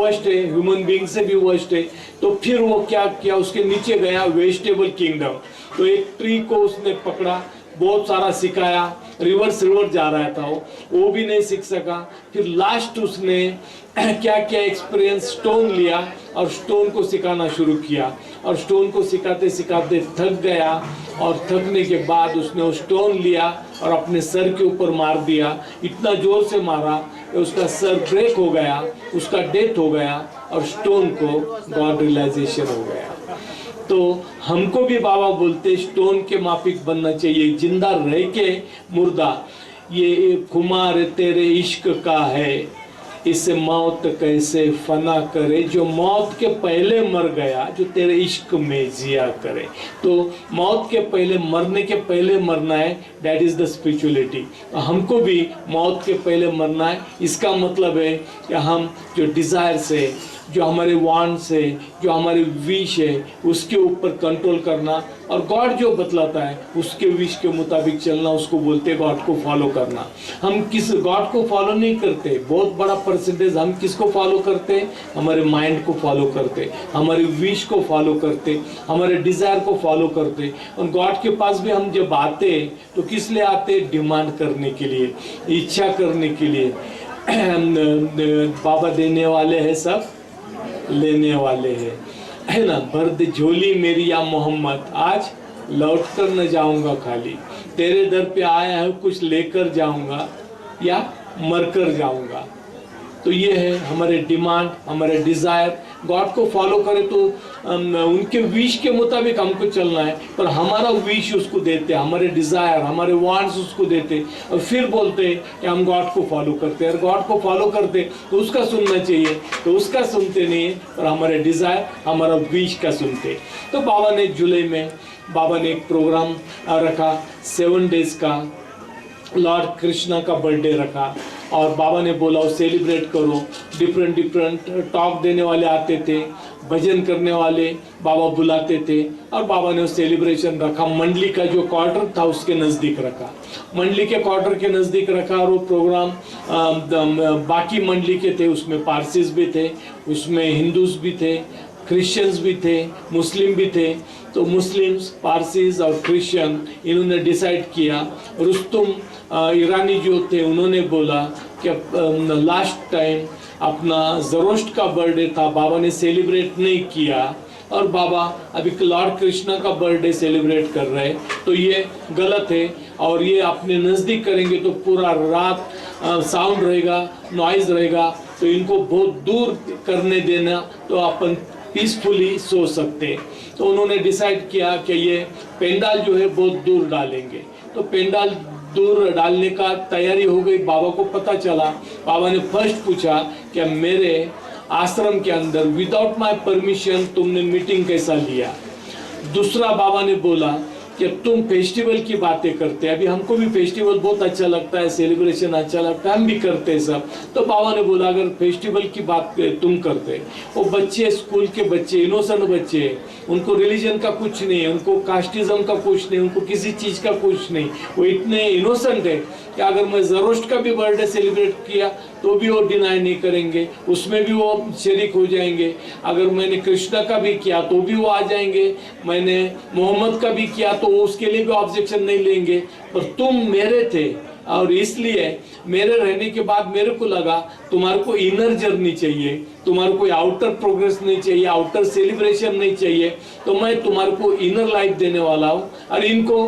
वर्स्ट है, ह्यूमन बीइंग से भी वर्स्ट है। तो फिर वो क्या किया, उसके नीचे गया वेजिटेबल किंगडम। तो एक ट्री को उसने पकड़ा, बहुत सारा सिखाया, रिवर्स जा रहा था वो भी नहीं सीख सका। फिर लास्ट उसने क्या क्या एक्सपीरियंस, स्टोन लिया और स्टोन को सिखाना शुरू किया। और स्टोन को सिखाते सिखाते थक गया, और थकने के बाद उसने वो स्टोन लिया और अपने सर के ऊपर मार दिया। इतना जोर से मारा कि उसका सर ब्रेक हो गया, उसका डेथ हो गया, और स्टोन को गॉड रियलाइजेशन हो गया। तो हमको भी बाबा बोलते स्टोन के माफिक बनना चाहिए, जिंदा रह के मुर्दा। ये खुमार तेरे इश्क का है, इसे मौत कैसे फना करे, जो मौत के पहले मर गया, जो तेरे इश्क में जिया करे। तो मौत के पहले, मरने के पहले मरना है, दैट इज द स्पिरिचुअलिटी। हमको भी मौत के पहले मरना है। इसका मतलब है कि हम जो डिजायर से, जो हमारे वांट से, जो हमारे विश है, उसके ऊपर कंट्रोल करना, और गॉड जो बतलाता है उसके विश के मुताबिक चलना, उसको बोलते हैं गॉड को फॉलो करना। हम किस गॉड को फॉलो नहीं करते। बहुत बड़ा परसेंटेज हम किसको फॉलो करते हैं? हमारे माइंड को फॉलो करते, हमारे विश को फॉलो करते, हमारे डिजायर को फॉलो करते। और गॉड के पास भी हम जब आते तो किस लिए आते? डिमांड करने के लिए, इच्छा करने के लिए। बाबा देने वाले हैं, सब लेने वाले हैं, है ना। भर दे झोली मेरी या मोहम्मद, आज लौट कर न जाऊंगा खाली। तेरे दर पे आया है, कुछ लेकर जाऊंगा या मर कर जाऊंगा। तो ये है हमारे डिमांड, हमारे डिजायर। गॉड को फॉलो करें तो उनके विश के मुताबिक हमको चलना है, पर हमारा विश उसको देते, हमारे डिजायर, हमारे वांट्स उसको देते, और फिर बोलते हैं कि हम गॉड को फॉलो करते हैं। और गॉड को फॉलो करते तो उसका सुनना चाहिए, तो उसका सुनते नहीं है, और हमारे डिजायर, हमारा विश का सुनते। तो बाबा ने जुलाई में बाबा ने एक प्रोग्राम रखा 7 डेज का, लॉर्ड कृष्णा का बर्थडे रखा, और बाबा ने बोला वो सेलिब्रेट करो। डिफरेंट टॉक देने वाले आते थे, भजन करने वाले बाबा बुलाते थे, और बाबा ने वो सेलिब्रेशन रखा। मंडली का जो क्वार्टर था उसके नज़दीक रखा, मंडली के क्वार्टर के नज़दीक रखा। और वो प्रोग्राम बाकी मंडली के थे, उसमें पारसीज भी थे, उसमें हिंदूज भी थे, क्रिश्चियंस भी थे, मुस्लिम भी थे। तो मुस्लिम्स, पारसीज और क्रिश्चियन इन्होंने डिसाइड किया। रुस्तुम ईरानी जो थे उन्होंने बोला कि लास्ट टाइम अपना ज़रोस्ट का बर्थडे था, बाबा ने सेलिब्रेट नहीं किया, और बाबा अभी लॉर्ड कृष्णा का बर्थडे सेलिब्रेट कर रहे हैं, तो ये गलत है। और ये अपने नज़दीक करेंगे तो पूरा रात साउंड रहेगा, नॉइज़ रहेगा, तो इनको बहुत दूर करने देना, तो अपन पीसफुली सो सकते। तो उन्होंने डिसाइड किया कि ये पेंडाल जो है बहुत दूर डालेंगे। तो पेंडाल दूर डालने का तैयारी हो गई। बाबा को पता चला, बाबा ने फर्स्ट पूछा कि मेरे आश्रम के अंदर विदाउट माय परमिशन तुमने मीटिंग कैसा लिया। दूसरा बाबा ने बोला कि तुम फेस्टिवल की बातें करते हैं, अभी हमको भी फेस्टिवल बहुत अच्छा लगता है, सेलिब्रेशन अच्छा लगता है, हम भी करते हैं सब। तो बाबा ने बोला अगर फेस्टिवल की बात तुम करते, वो बच्चे, स्कूल के बच्चे, इनोसेंट बच्चे, उनको रिलीजन का कुछ नहीं है, उनको कास्टिज्म का कुछ नहीं, उनको किसी चीज़ का कुछ नहीं, वो इतने इनोसेंट है कि अगर मैं ज़रोस्ट का भी बर्थडे सेलिब्रेट किया तो भी वो डिनाई नहीं करेंगे, उसमें भी वो शरीक हो जाएंगे। अगर मैंने कृष्णा का भी किया तो भी वो आ जाएंगे, मैंने मोहम्मद का भी किया तो उसके लिए भी ऑब्जेक्शन नहीं लेंगे। पर तुम मेरे थे, और इसलिए मेरे रहने के बाद मेरे को लगा तुम्हारे को इनर जर्नी चाहिए, तुम्हारे को आउटर प्रोग्रेस नहीं चाहिए, आउटर सेलिब्रेशन नहीं चाहिए, तो मैं तुम्हारे को इनर लाइफ देने वाला हूँ। और इनको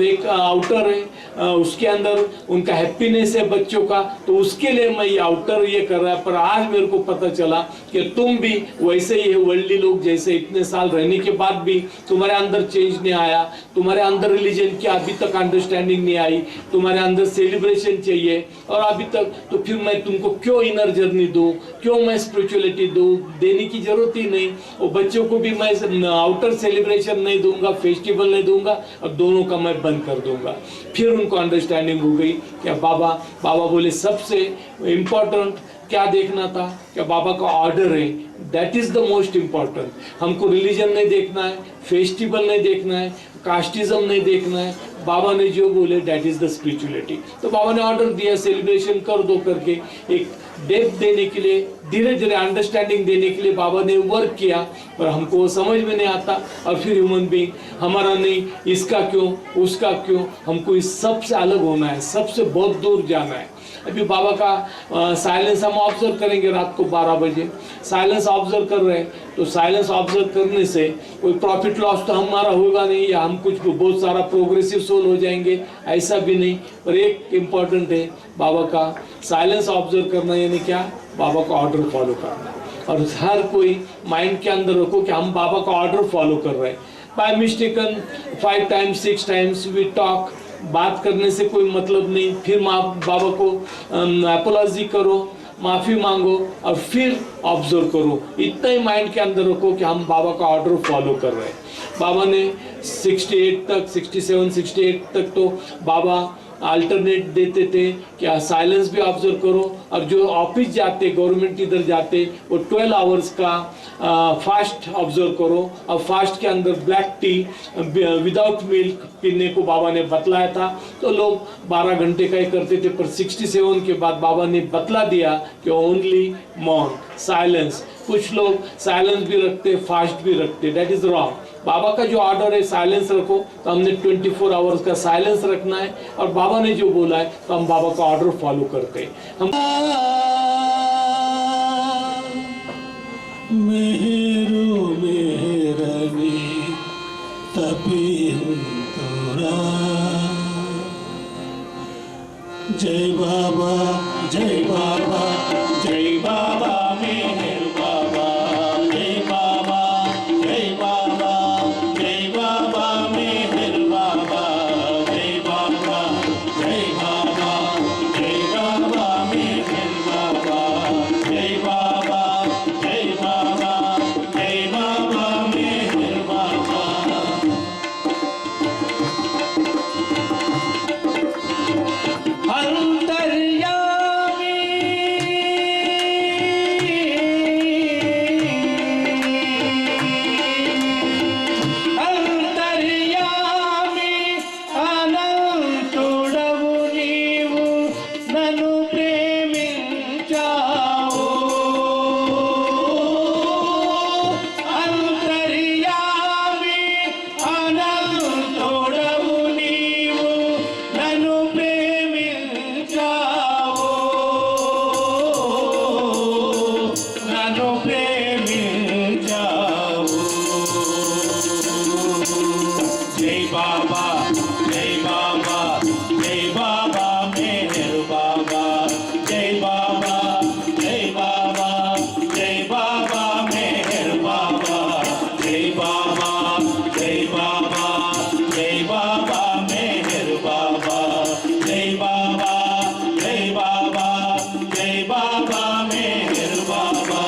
एक आउटर है, उसके अंदर उनका हैप्पीनेस है बच्चों का, तो उसके लिए मैं ये आउटर ये कर रहा है। पर आज मेरे को पता चला कि तुम भी वैसे ही है, वर्ल्डली लोग जैसे, इतने साल रहने के बाद भी तुम्हारे अंदर चेंज नहीं आया, तुम्हारे अंदर रिलीजन की अभी तक अंडरस्टैंडिंग नहीं आई, तुम्हारे अंदर सेलिब्रेशन चाहिए और अभी तक, तो फिर मैं तुमको क्यों इनर जर्नी दूं, क्यों मैं स्पिरिचुअलिटी दूं? देने की जरूरत ही नहीं। और बच्चों को भी मैं आउटर सेलिब्रेशन नहीं दूंगा, फेस्टिवल नहीं दूंगा, और दोनों का मैं बंद कर दूंगा। फिर उनको अंडरस्टैंडिंग हो गई कि बाबा बोले सबसे इम्पोर्टेंट क्या देखना था, क्या बाबा का ऑर्डर है, that is the most important. हमको रिलीजन नहीं देखना है, फेस्टिवल नहीं देखना है, कास्टिज्म नहीं देखना है, बाबा ने जो बोले दैट इज द स्पिरिचुअलिटी। तो बाबा ने ऑर्डर दिया सेलिब्रेशन कर दो करके, एक डेप्थ देने के लिए, धीरे धीरे अंडरस्टैंडिंग देने के लिए बाबा ने वर्क किया, पर हमको वो समझ में नहीं आता। और फिर ह्यूमन बीइंग हमारा नहीं, इसका क्यों, उसका क्यों, हमको इस सब से अलग होना है, सबसे बहुत दूर जाना है। अभी बाबा का साइलेंस हम ऑब्जर्व करेंगे, रात को 12 बजे साइलेंस ऑब्जर्व कर रहे हैं, तो साइलेंस ऑब्जर्व करने से कोई प्रॉफिट लॉस तो हमारा होगा नहीं, या हम कुछ बहुत सारा प्रोग्रेसिव सोल हो जाएंगे, ऐसा भी नहीं। पर एक इम्पॉर्टेंट है बाबा का साइलेंस ऑब्जर्व करना, यानी क्या, बाबा का ऑर्डर फॉलो करना। और हर कोई माइंड के अंदर रखो कि हम बाबा का ऑर्डर फॉलो कर रहे हैं। By mistaken 5 times 6 times we talk, बात करने से कोई मतलब नहीं। फिर बाबा को अपोलॉजी करो, माफ़ी मांगो और फिर ऑब्जर्व करो। इतना ही माइंड के अंदर रखो कि हम बाबा का ऑर्डर फॉलो कर रहे हैं। बाबा ने 68 तक 67 68 तक तो बाबा अल्टरनेट देते थे कि साइलेंस भी ऑब्जर्व करो, और जो ऑफिस जाते गवर्नमेंट इधर जाते वो 12 आवर्स का फास्ट ऑब्जर्व करो, और फास्ट के अंदर ब्लैक टी विदाउट मिल्क पीने को बाबा ने बतलाया था। तो लोग 12 घंटे का ही करते थे, पर 67 के बाद बाबा ने बतला दिया कि ओनली मौन साइलेंस। कुछ लोग साइलेंस भी रखते फास्ट भी रखते, दैट इज रॉन्ग। बाबा का जो ऑर्डर है साइलेंस रखो, तो हमने 24 आवर्स का साइलेंस रखना है, और बाबा ने जो बोला है तो हम बाबा का ऑर्डर फॉलो करते हैं। हम मेहरो मेहरनी तपिंतुरा। जय बाबा जय बाबा जय बाबा मेहर बाबा। जय बाबा जय बाबा जय बाबा मेहर बाबा। जय बाबा जय बाबा जय बाबा मेहर बाबा। जय बाबा जय बाबा जय बाबा मेहर बाबा। जय बाबा जय बाबा जय बाबा मेहर बाबा। जय बाबा जय बाबा जय बाबा मेहर बाबा। जय बाबा जय बाबा जय बाबा मेहर बाबा। जय बाबा जय बाबा जय बाबा मेहर बाबा।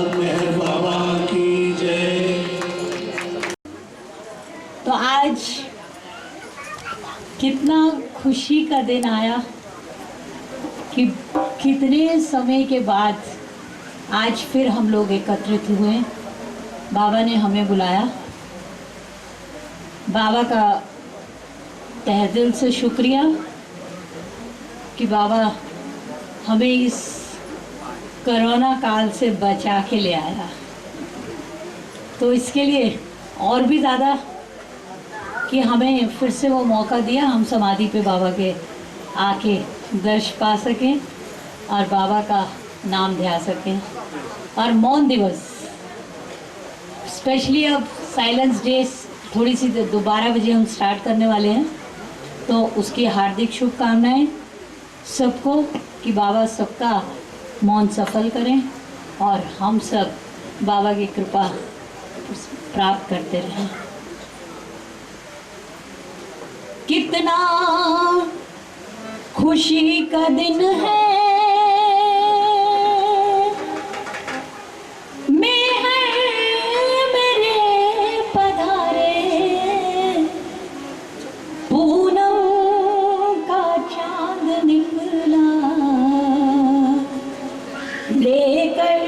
मेहर बाबा की जय। तो आज कितना खुशी का दिन आया कि कितने समय के बाद आज फिर हम लोग एकत्रित हुए। बाबा ने हमें बुलाया। बाबा का तहे दिल से शुक्रिया कि बाबा हमें इस कोरोना काल से बचा के ले आया। तो इसके लिए और भी ज़्यादा कि हमें फिर से वो मौका दिया, हम समाधि पे बाबा के आके दर्श पा सकें और बाबा का नाम ध्या सकें। और मौन दिवस स्पेशली अब साइलेंस डे थोड़ी सी 12 बजे हम स्टार्ट करने वाले हैं, तो उसकी हार्दिक शुभकामनाएं सबको कि बाबा सबका मौन सफल करें और हम सब बाबा की कृपा प्राप्त करते रहें। कितना खुशी का दिन है, मेरे पधारे, पूनम का चांद निकला लेकर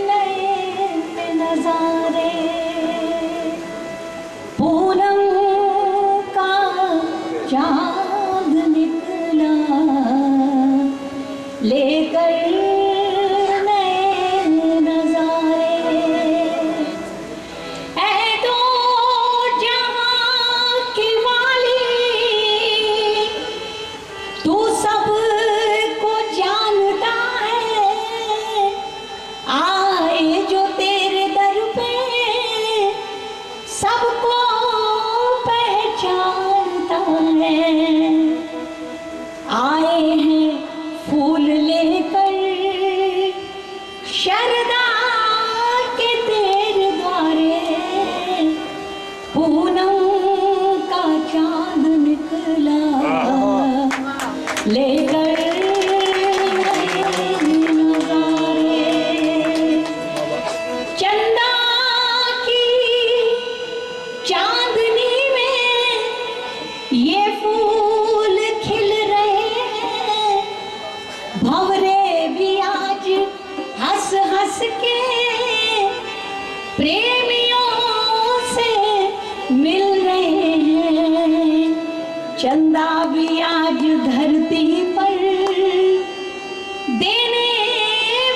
नए नजारे। पूनम का चांद निकला लेकर नए नजारे। ऐ दो जहां की वाली, तू सबको जानता है। आए जो तेरे दर पे सबको पहचानता है। आए हैं फूल लेकर शरदा के तेरे द्वारे। पूनम का चांद निकला लेकर नजारे। चंदा की चांदनी में ये फूल खिल रहे हैं। भंवरे भी आज हंस हंस के प्रेमियों से मिल रहे हैं। चंदा भी आज धरती पर देने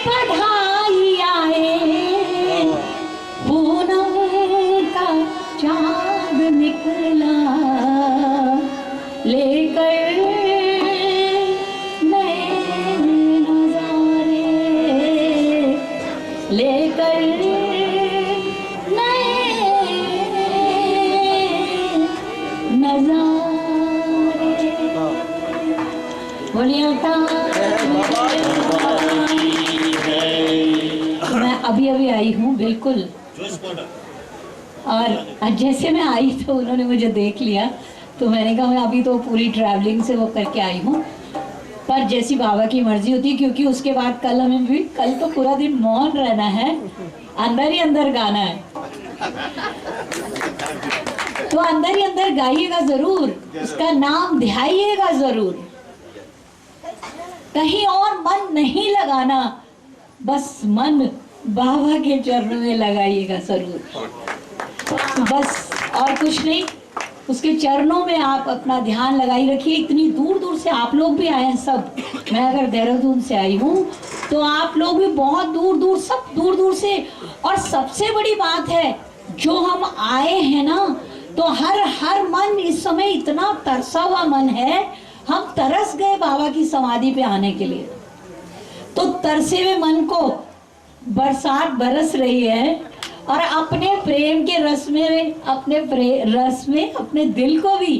बधाई आए। पूनम का चांद निकला लेकर नए नजारे, लेकर नए नजारे। बोलिए मैं अभी अभी आई हूँ बिल्कुल। और जैसे मैं आई तो उन्होंने मुझे देख लिया, तो मैंने कहा मैं अभी तो पूरी ट्रैवलिंग से वो करके आई हूँ, पर जैसी बाबा की मर्जी होती है। क्योंकि उसके बाद कल हमें भी, कल तो पूरा दिन मौन रहना है, अंदर ही अंदर गाना है। तो अंदर ही अंदर गाइएगा जरूर, उसका नाम ध्याइएगा जरूर, कहीं और मन नहीं लगाना, बस मन बाबा के चरणों में लगाइएगा जरूर। बस और कुछ नहीं, उसके चरणों में आप अपना ध्यान लगाई रखिए। इतनी दूर दूर से आप लोग भी आए हैं सब। मैं अगर देहरादून से आई हूँ तो आप लोग भी बहुत दूर दूर, सब दूर दूर से। और सबसे बड़ी बात है, जो हम आए हैं ना, तो हर मन इस समय इतना तरसा हुआ मन है, हम तरस गए बाबा की समाधि पे आने के लिए। तो तरसे हुए मन को बरसात बरस रही है, और अपने प्रेम के रस में, रस में अपने दिल को भी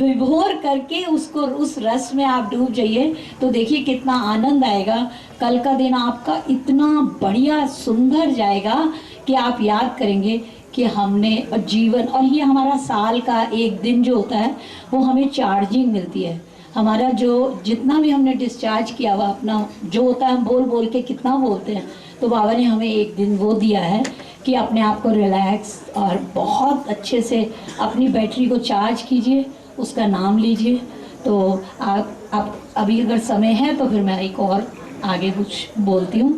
विभोर करके उसको, उस रस में आप डूब जाइए, तो देखिए कितना आनंद आएगा। कल का दिन आपका इतना बढ़िया सुंदर जाएगा कि आप याद करेंगे कि हमने जीवन, और ये हमारा साल का एक दिन जो होता है वो हमें चार्जिंग मिलती है। हमारा जो जितना भी हमने डिस्चार्ज किया हुआ अपना जो होता है, हम बोल बोल के कितना बोलते हैं, तो बाबा ने हमें एक दिन वो दिया है कि अपने आप को रिलैक्स और बहुत अच्छे से अपनी बैटरी को चार्ज कीजिए, उसका नाम लीजिए। तो आप अभी अगर समय है तो फिर मैं एक और आगे कुछ बोलती हूँ।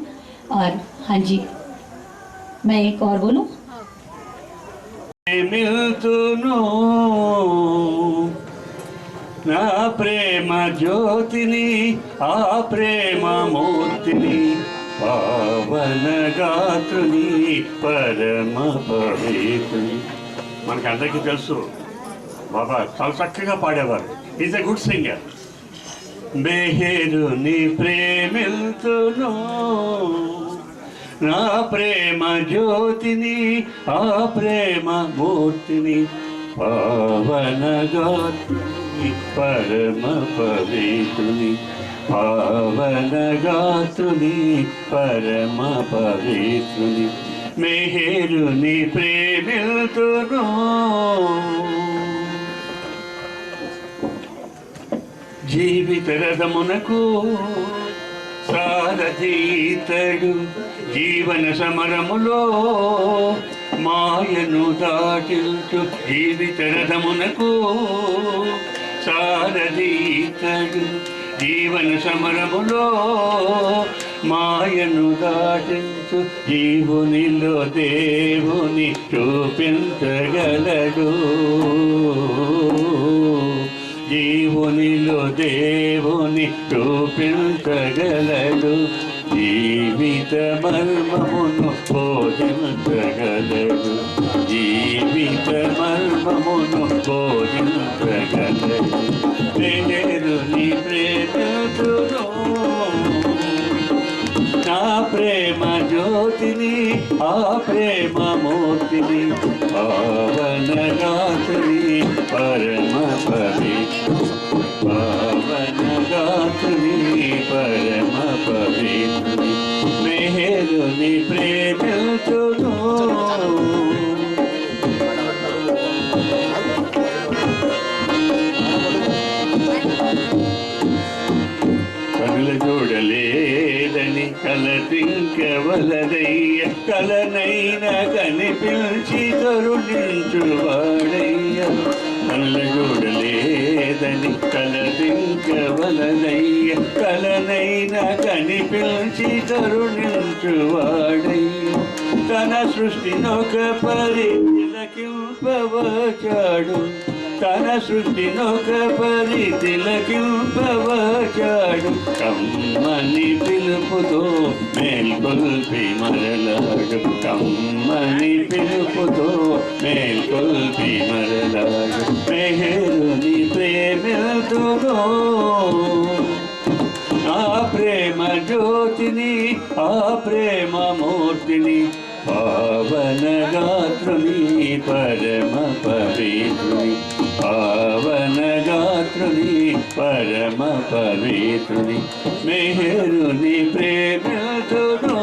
और हाँ जी, मैं एक और बोलूँ। మిల్తును నా ప్రేమ జ్యోతిని ఆ ప్రేమ మూర్తిని పావన గాత్రుని పరమ పవిత్రుని. మనకి అందరికీ తెలుసు బాబా చాలా చక్కగా పాడేవారు. Is a good singer. బెహరుని ప్రేమిల్తును నా ప్రేమ జ్యోతిని ఆ ప్రేమ మూర్తిని పావన గాత్రుని పరమ పవిత్రుని పావన గాత్రుని పరమ పవిత్రుని మెహరుని ప్రేమిల్తును. జీవిత రథమునకు సారథీతడు జీవన సమరములో మాయను దాటిల్చు జీవిత రథమునకు సారథీతడు జీవన సమరములో మాయను దాటించు జీవునిలో దేవుని చూపించగలడు. జీవునిలో దేవుని చూపించగలడు. జీవిత మర్మమును బోధించగలడు. జీవిత మర్మమును బోధించగలడు. ప్రేరుని ప్రేమిల్తును నా ప్రేమ జ్యోతిని ఆ ప్రేమ మూర్తిని పావన గాత్రుని పరమ పవిత్రుని పావన గాత్రుని పరమ పవిత్రుని మెహరుని ప్రేమిల్తును. కనుల చూడలేదని కలతింకవలదయ్య కలనైన కనిపించి కరుణించువాడయ్య. కనుల చూడలేదని కలతింకవలదయ్య కలనైన కనిపించి కరుణించువాడయ్య. తన సృష్టినొక పరి తిలకింపవచాడు. తన సృష్టినొక పరి తిలకింపవచాడు. కమ్మని పిలుపుతో మేల్కొల్పి మరలాడు. కమ్మని పిలుపుతో మేల్కొల్పి మరలాడు. మెహరుని ప్రేమిల్తును ఆ ప్రేమ జ్యోతిని ఆ ప్రేమ మూర్తిని పావన గాత్రుని పరమ పవిత్రుని పావన గాత్రుని పరమ పవిత్రుని మెహరుని ప్రేమిల్తును.